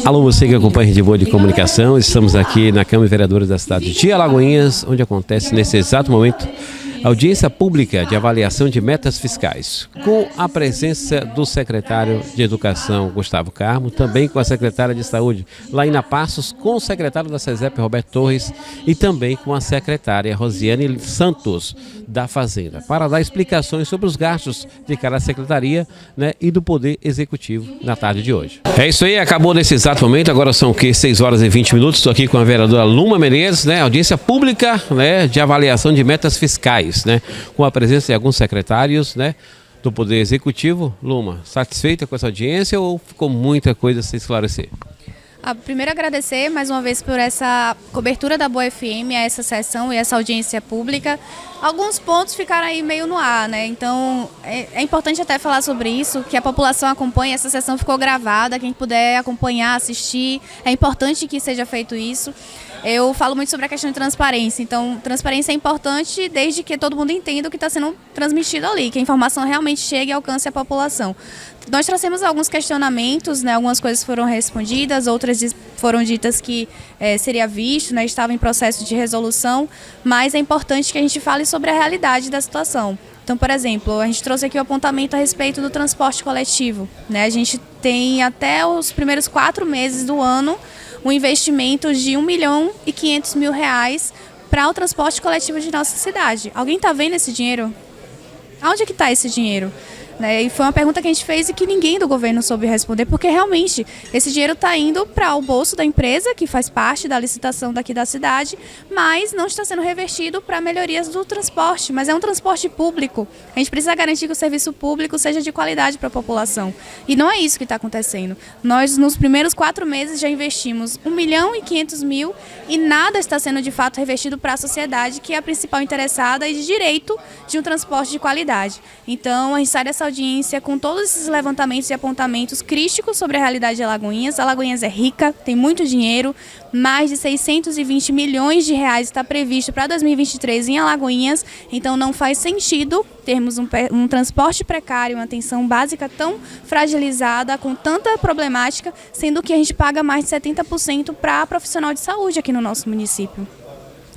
Alô, você que acompanha a Rede Boa de Comunicação, estamos aqui na Câmara de Vereadores da cidade de Alagoinhas, onde acontece nesse exato momento a audiência pública de avaliação de metas fiscais, com a presença do secretário de Educação, Gustavo Carmo, também com a secretária de Saúde, Laína Passos, com o secretário da SESEP, Roberto Torres, e também com a secretária Rosiane Santos, da Fazenda, para dar explicações sobre os gastos de cada secretaria, né, e do Poder Executivo na tarde de hoje. É isso aí, acabou nesse exato momento, agora são 6 horas e 20 minutos, estou aqui com a vereadora Luma Menezes, né, audiência pública, né, de avaliação de metas fiscais, né, com a presença de alguns secretários, né, do Poder Executivo. Luma, satisfeita com essa audiência ou ficou muita coisa a se esclarecer? Primeiro agradecer mais uma vez por essa cobertura da Boa FM, a essa sessão e essa audiência pública. Alguns pontos ficaram aí meio no ar, né? Então é importante até falar sobre isso, que a população acompanhe, essa sessão ficou gravada, quem puder acompanhar, assistir, é importante que seja feito isso. Eu falo muito sobre a questão de transparência, então transparência é importante desde que todo mundo entenda o que está sendo transmitido ali, que a informação realmente chegue e alcance a população. Nós trouxemos alguns questionamentos, né, algumas coisas foram respondidas, outras foram ditas que seria visto, né, estava em processo de resolução, mas é importante que a gente fale sobre a realidade da situação. Então, por exemplo, a gente trouxe aqui o apontamento a respeito do transporte coletivo, né? A gente tem até os primeiros 4 meses do ano um investimento de R$1.500.000 para o transporte coletivo de nossa cidade. Alguém está vendo esse dinheiro? Aonde é que está esse dinheiro? E foi uma pergunta que a gente fez e que ninguém do governo soube responder, porque realmente esse dinheiro está indo para o bolso da empresa, que faz parte da licitação daqui da cidade, mas não está sendo revertido para melhorias do transporte, mas é um transporte público. A gente precisa garantir que o serviço público seja de qualidade para a população. E não é isso que está acontecendo. Nós, nos primeiros 4 meses, já investimos R$1.500.000 e nada está sendo de fato revertido para a sociedade, que é a principal interessada e de direito de um transporte de qualidade. Então, a gente sai dessa audiência com todos esses levantamentos e apontamentos críticos sobre a realidade de Alagoinhas. Alagoinhas é rica, tem muito dinheiro, mais de R$620 milhões está previsto para 2023 em Alagoinhas, então não faz sentido termos um transporte precário, uma atenção básica tão fragilizada, com tanta problemática, sendo que a gente paga mais de 70% para profissional de saúde aqui no nosso município.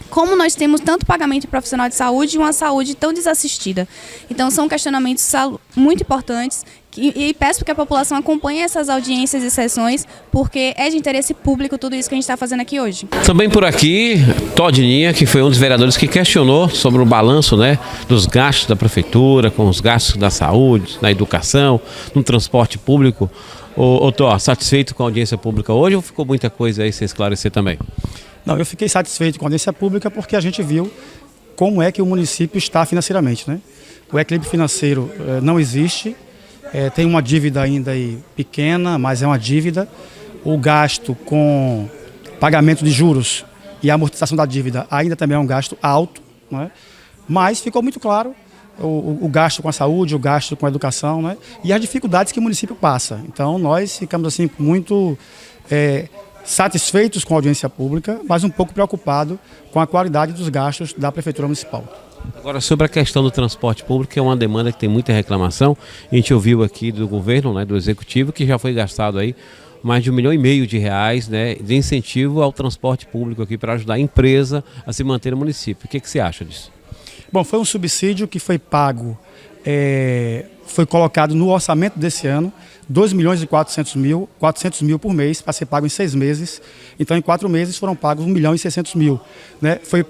Como nós temos tanto pagamento de profissional de saúde e uma saúde tão desassistida. Então são questionamentos muito importantes e peço que a população acompanhe essas audiências e sessões, porque é de interesse público tudo isso que a gente está fazendo aqui hoje. Também por aqui, Todinha, que foi um dos vereadores que questionou sobre o balanço, né, dos gastos da prefeitura, com os gastos da saúde, na educação, no transporte público. Ô Tó, satisfeito com a audiência pública hoje ou ficou muita coisa aí sem esclarecer também? Não, eu fiquei satisfeito com a audiência pública porque a gente viu como é que o município está financeiramente, né? O equilíbrio financeiro não existe, tem uma dívida ainda aí pequena, mas é uma dívida. O gasto com pagamento de juros e amortização da dívida ainda também é um gasto alto, né? Mas ficou muito claro o gasto com a saúde, o gasto com a educação, né? E as dificuldades que o município passa. Então nós ficamos assim muito satisfeitos com a audiência pública, mas um pouco preocupado com a qualidade dos gastos da Prefeitura Municipal. Agora, sobre a questão do transporte público, que é uma demanda que tem muita reclamação, a gente ouviu aqui do governo, né, do Executivo, que já foi gastado aí mais de R$1,5 milhão, né, de incentivo ao transporte público aqui para ajudar a empresa a se manter no município. O que você acha disso? Bom, foi um subsídio que foi pago, foi colocado no orçamento desse ano, R$2.400.000 por mês, para ser pago em 6 meses. Então, em 4 meses foram pagos R$1.600.000. Né? Foi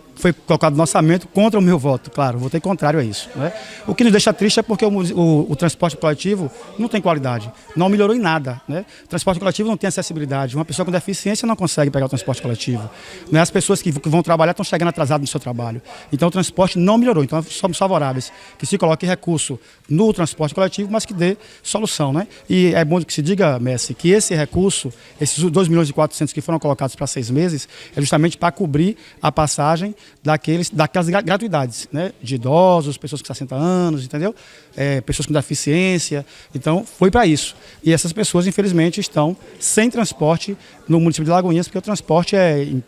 colocado no orçamento contra o meu voto, claro, votei contrário a isso. Né? O que nos deixa triste é porque o transporte coletivo não tem qualidade, não melhorou em nada. Né? O transporte coletivo não tem acessibilidade, uma pessoa com deficiência não consegue pegar o transporte coletivo. Né? As pessoas que vão trabalhar estão chegando atrasadas no seu trabalho. Então, o transporte não melhorou. Então, somos favoráveis que se coloque recurso no transporte coletivo, mas que dê solução. Né? E é bom que se diga, Messi, que esse recurso, esses R$2.400.000 que foram colocados para 6 meses, é justamente para cobrir a passagem daquelas gratuidades, né? De idosos, pessoas com 60 anos, entendeu? Pessoas com deficiência. Então, foi para isso. E essas pessoas, infelizmente, estão sem transporte no município de Alagoinhas, porque o transporte é em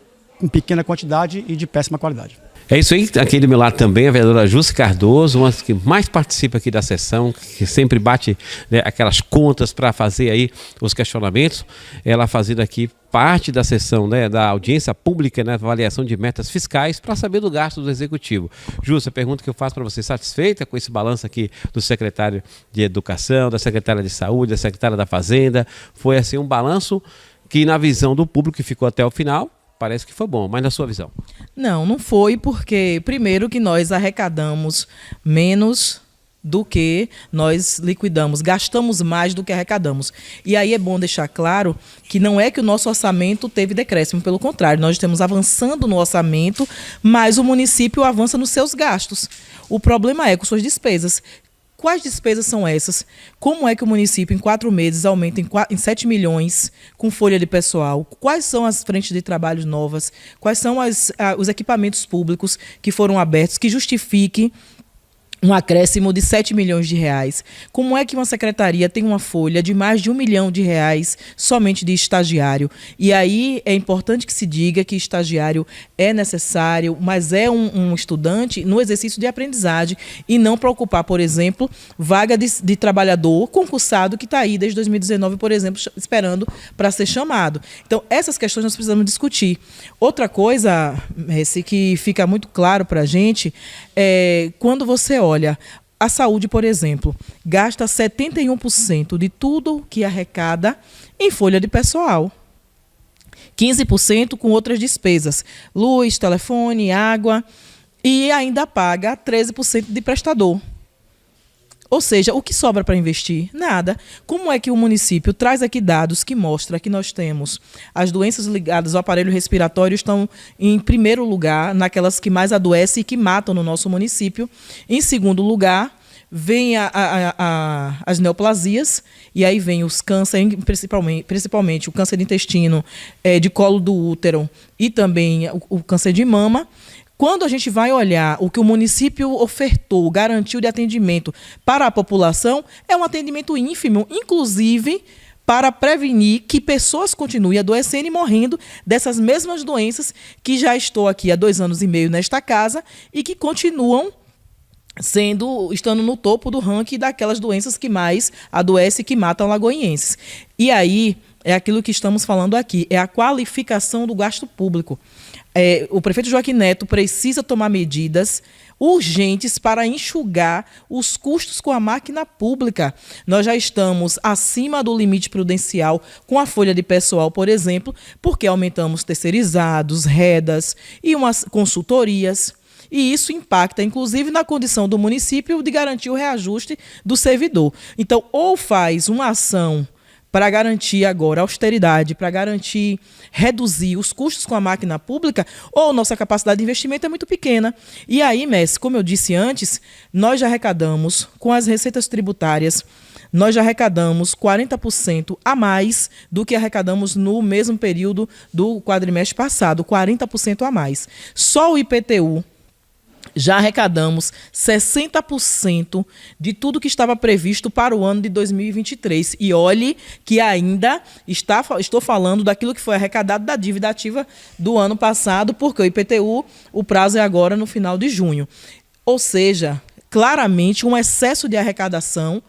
pequena quantidade e de péssima qualidade. É isso aí, aqui do meu lado também, a vereadora Jusce Cardoso, uma das que mais participa aqui da sessão, que sempre bate, né, aquelas contas para fazer aí os questionamentos. Ela fazendo aqui parte da sessão, né, da audiência pública, né, avaliação de metas fiscais, para saber do gasto do Executivo. Jusce, a pergunta que eu faço para você, satisfeita com esse balanço aqui do secretário de Educação, da secretária de Saúde, da secretária da Fazenda? Foi assim um balanço que, na visão do público que ficou até o final, parece que foi bom, mas na sua visão? Não foi, porque primeiro que nós arrecadamos menos do que nós liquidamos, gastamos mais do que arrecadamos. E aí é bom deixar claro que não é que o nosso orçamento teve decréscimo, pelo contrário, nós estamos avançando no orçamento, mas o município avança nos seus gastos. O problema é com suas despesas. Quais despesas são essas? Como é que o município, em 4 meses, aumenta em 7 milhões com folha de pessoal? Quais são as frentes de trabalho novas? Quais são os equipamentos públicos que foram abertos que justifiquem um acréscimo de 7 milhões de reais? Como é que uma secretaria tem uma folha de mais de 1 milhão de reais somente de estagiário? E aí é importante que se diga que estagiário é necessário, mas é um estudante no exercício de aprendizagem e não para ocupar, por exemplo, vaga de trabalhador concursado que está aí desde 2019, por exemplo, esperando para ser chamado. Então, essas questões nós precisamos discutir. Outra coisa, Messi, que fica muito claro para a gente é quando você olha, a saúde, por exemplo, gasta 71% de tudo que arrecada em folha de pessoal. 15% com outras despesas, luz, telefone, água, e ainda paga 13% de prestador. Ou seja, o que sobra para investir? Nada. Como é que o município traz aqui dados que mostram que nós temos as doenças ligadas ao aparelho respiratório estão em primeiro lugar, naquelas que mais adoecem e que matam no nosso município. Em segundo lugar, vem as neoplasias, e aí vem os cânceres, principalmente o câncer de intestino, de colo do útero e também o câncer de mama. Quando a gente vai olhar o que o município ofertou, garantiu de atendimento para a população, é um atendimento ínfimo, inclusive para prevenir que pessoas continuem adoecendo e morrendo dessas mesmas doenças que já estou aqui há 2 anos e meio nesta casa e que continuam estando no topo do ranking daquelas doenças que mais adoecem e que matam lagoinhenses. E aí é aquilo que estamos falando aqui, é a qualificação do gasto público. O prefeito Joaquim Neto precisa tomar medidas urgentes para enxugar os custos com a máquina pública. Nós já estamos acima do limite prudencial com a folha de pessoal, por exemplo, porque aumentamos terceirizados, redas e umas consultorias. E isso impacta, inclusive, na condição do município de garantir o reajuste do servidor. Então, ou faz uma ação para garantir agora austeridade, para garantir reduzir os custos com a máquina pública, ou nossa capacidade de investimento é muito pequena. E aí, Messi, como eu disse antes, nós já arrecadamos com as receitas tributárias, nós já arrecadamos 40% a mais do que arrecadamos no mesmo período do quadrimestre passado, 40% a mais. Só o IPTU já arrecadamos 60% de tudo que estava previsto para o ano de 2023. E olhe que ainda estou falando daquilo que foi arrecadado da dívida ativa do ano passado, porque o IPTU, o prazo é agora no final de junho. Ou seja, claramente um excesso de arrecadação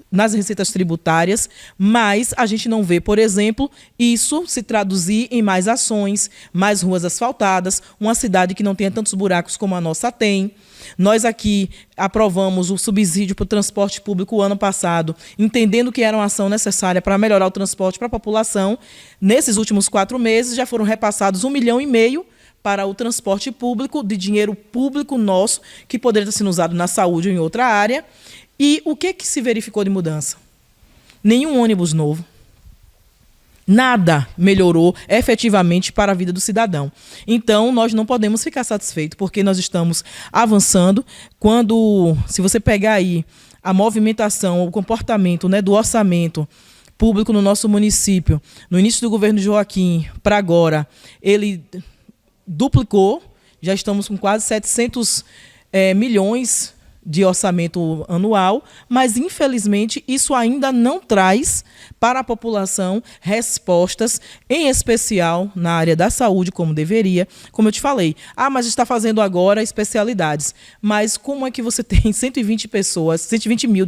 nas receitas tributárias, mas a gente não vê, por exemplo, isso se traduzir em mais ações, mais ruas asfaltadas, uma cidade que não tenha tantos buracos como a nossa tem. Nós aqui aprovamos o subsídio para o transporte público o ano passado, entendendo que era uma ação necessária para melhorar o transporte para a população. Nesses últimos 4 meses já foram repassados 1,5 milhão para o transporte público, de dinheiro público nosso, que poderia estar sendo usado na saúde ou em outra área. E o que se verificou de mudança? Nenhum ônibus novo. Nada melhorou efetivamente para a vida do cidadão. Então, nós não podemos ficar satisfeitos, porque nós estamos avançando. Se você pegar aí a movimentação, o comportamento, né, do orçamento público no nosso município, no início do governo Joaquim para agora, ele duplicou, já estamos com quase 700 milhões de orçamento anual, mas infelizmente isso ainda não traz para a população respostas, em especial na área da saúde, como deveria. Como eu te falei, mas está fazendo agora especialidades, mas como é que você tem 120 mil,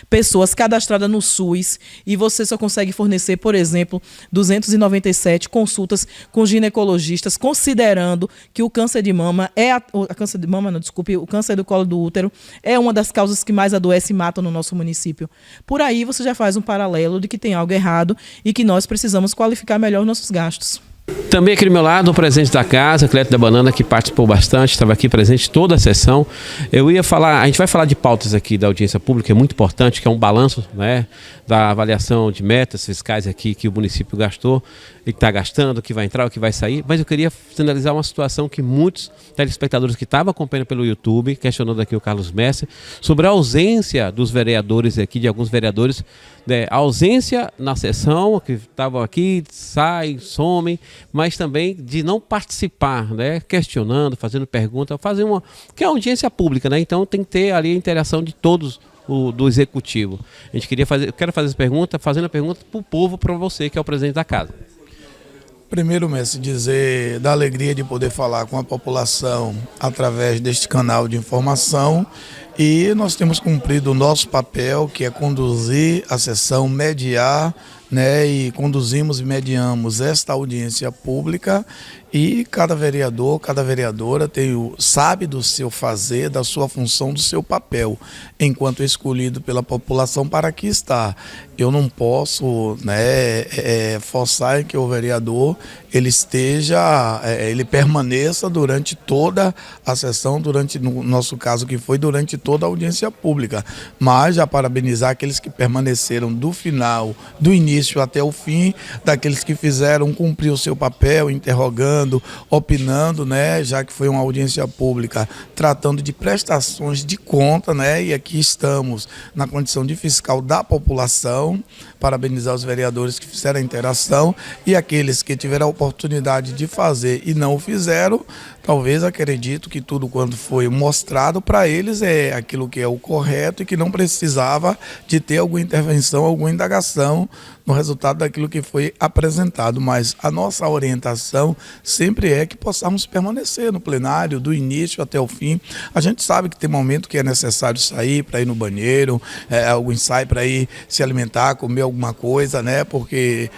pessoas cadastradas no SUS e você só consegue fornecer, por exemplo, 297 consultas com ginecologistas, considerando que o câncer de mama o câncer do colo do útero é uma das causas que mais adoece e mata no nosso município. Por aí você já faz um paralelo de que tem algo errado e que nós precisamos qualificar melhor os nossos gastos. Também aqui do meu lado, o presidente da casa, Cleto da Banana, que participou bastante, estava aqui presente toda a sessão. A gente vai falar de pautas aqui da audiência pública, é muito importante, que é um balanço, né, da avaliação de metas fiscais aqui que o município gastou, e que está gastando, o que vai entrar, o que vai sair. Mas eu queria sinalizar uma situação que muitos telespectadores que estavam acompanhando pelo YouTube, questionando aqui o Carlos Messer, sobre a ausência dos vereadores aqui, de alguns vereadores, a ausência na sessão, que estavam aqui, saem, somem, mas também de não participar, né, questionando, fazendo pergunta, que é audiência pública, né? Então tem que ter ali a interação de todos do executivo. Eu quero fazer essa pergunta, fazendo a pergunta para o povo, para você, que é o presidente da casa. Primeiro, mestre, dizer da alegria de poder falar com a população através deste canal de informação, e nós temos cumprido o nosso papel, que é conduzir a sessão, mediar, né, e conduzimos e mediamos esta audiência pública, e cada vereador, cada vereadora sabe do seu fazer, da sua função, do seu papel, enquanto escolhido pela população para aqui estar. Eu não posso, né, forçar que o vereador ele permaneça durante toda a sessão, no nosso caso que foi durante toda a audiência pública, mas já parabenizar aqueles que permaneceram do final, do início até o fim, daqueles que fizeram cumprir o seu papel, interrogando, opinando, né, já que foi uma audiência pública tratando de prestações de conta, né, e aqui estamos na condição de fiscal da população. Parabenizar os vereadores que fizeram a interação e aqueles que tiveram a oportunidade de fazer e não o fizeram. Talvez acredito que tudo quanto foi mostrado para eles é aquilo que é o correto e que não precisava de ter alguma intervenção, alguma indagação no resultado daquilo que foi apresentado. Mas a nossa orientação sempre é que possamos permanecer no plenário do início até o fim. A gente sabe que tem momento que é necessário sair para ir no banheiro, alguns saem para ir se alimentar, comer alguma coisa, né? Porque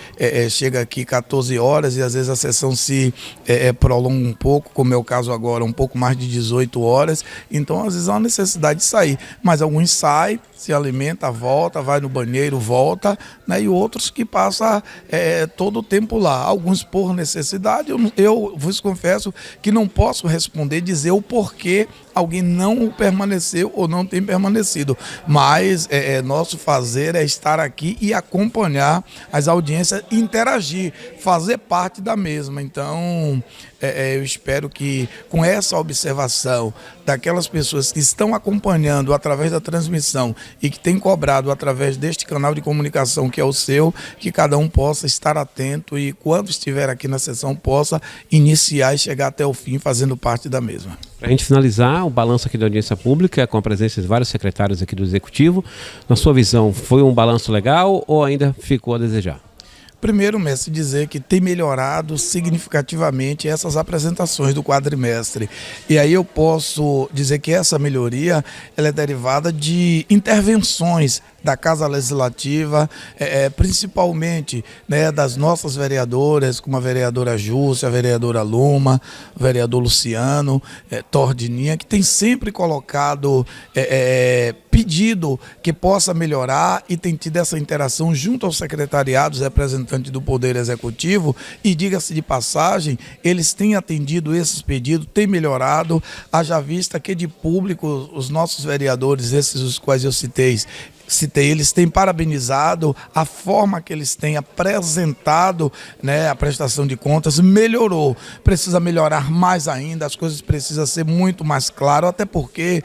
chega aqui 14 horas e às vezes a sessão se prolonga um pouco, como é o caso agora, um pouco mais de 18 horas, então às vezes há uma necessidade de sair, mas alguns saem, se alimenta, volta, vai no banheiro, volta, né? E outros que passam todo o tempo lá, alguns por necessidade. Eu vos confesso que não posso responder, dizer o porquê alguém não permaneceu ou não tem permanecido, mas nosso fazer é estar aqui e acompanhar as audiências, interagir, fazer parte da mesma. Então eu espero que com essa observação daquelas pessoas que estão acompanhando através da transmissão e que têm cobrado através deste canal de comunicação que é o seu, que cada um possa estar atento e quando estiver aqui na sessão possa iniciar e chegar até o fim fazendo parte da mesma. Para a gente finalizar o balanço aqui da audiência pública, com a presença de vários secretários aqui do Executivo, na sua visão, foi um balanço legal ou ainda ficou a desejar? Primeiro, mestre, dizer que tem melhorado significativamente essas apresentações do quadrimestre. E aí eu posso dizer que essa melhoria ela é derivada de intervenções da Casa Legislativa, principalmente, né, das nossas vereadoras, como a vereadora Júcia, a vereadora Luma, o vereador Luciano, Tordininha, que tem sempre colocado pedido que possa melhorar e tem tido essa interação junto aos secretariados representantes do Poder Executivo e, diga-se de passagem, eles têm atendido esses pedidos, têm melhorado, haja vista que de público os nossos vereadores, esses os quais eu citei, citei, eles têm parabenizado a forma que eles têm apresentado, né, a prestação de contas, melhorou. Precisa melhorar mais ainda, as coisas precisam ser muito mais claras, até porque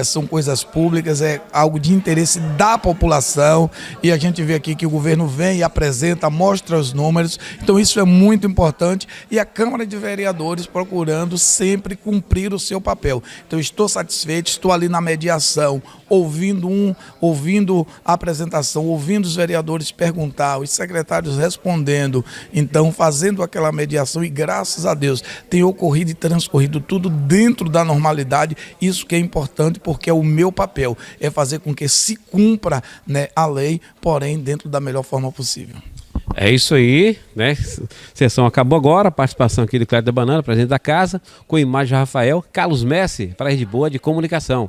são coisas públicas, é algo de interesse da população, e a gente vê aqui que o governo vem e apresenta, mostra os números, então isso é muito importante, e a Câmara de Vereadores procurando sempre cumprir o seu papel. Então estou satisfeito, estou ali na mediação, ouvindo a apresentação, ouvindo os vereadores perguntar, os secretários respondendo, então fazendo aquela mediação, e graças a Deus tem ocorrido e transcorrido tudo dentro da normalidade. Isso que é importante, porque é o meu papel, é fazer com que se cumpra, né, a lei, porém dentro da melhor forma possível. É isso aí, né? A sessão acabou agora, a participação aqui do Clédio da Banana, presidente da casa, com imagem de Rafael Carlos Messi, para a Rede Boa de Comunicação.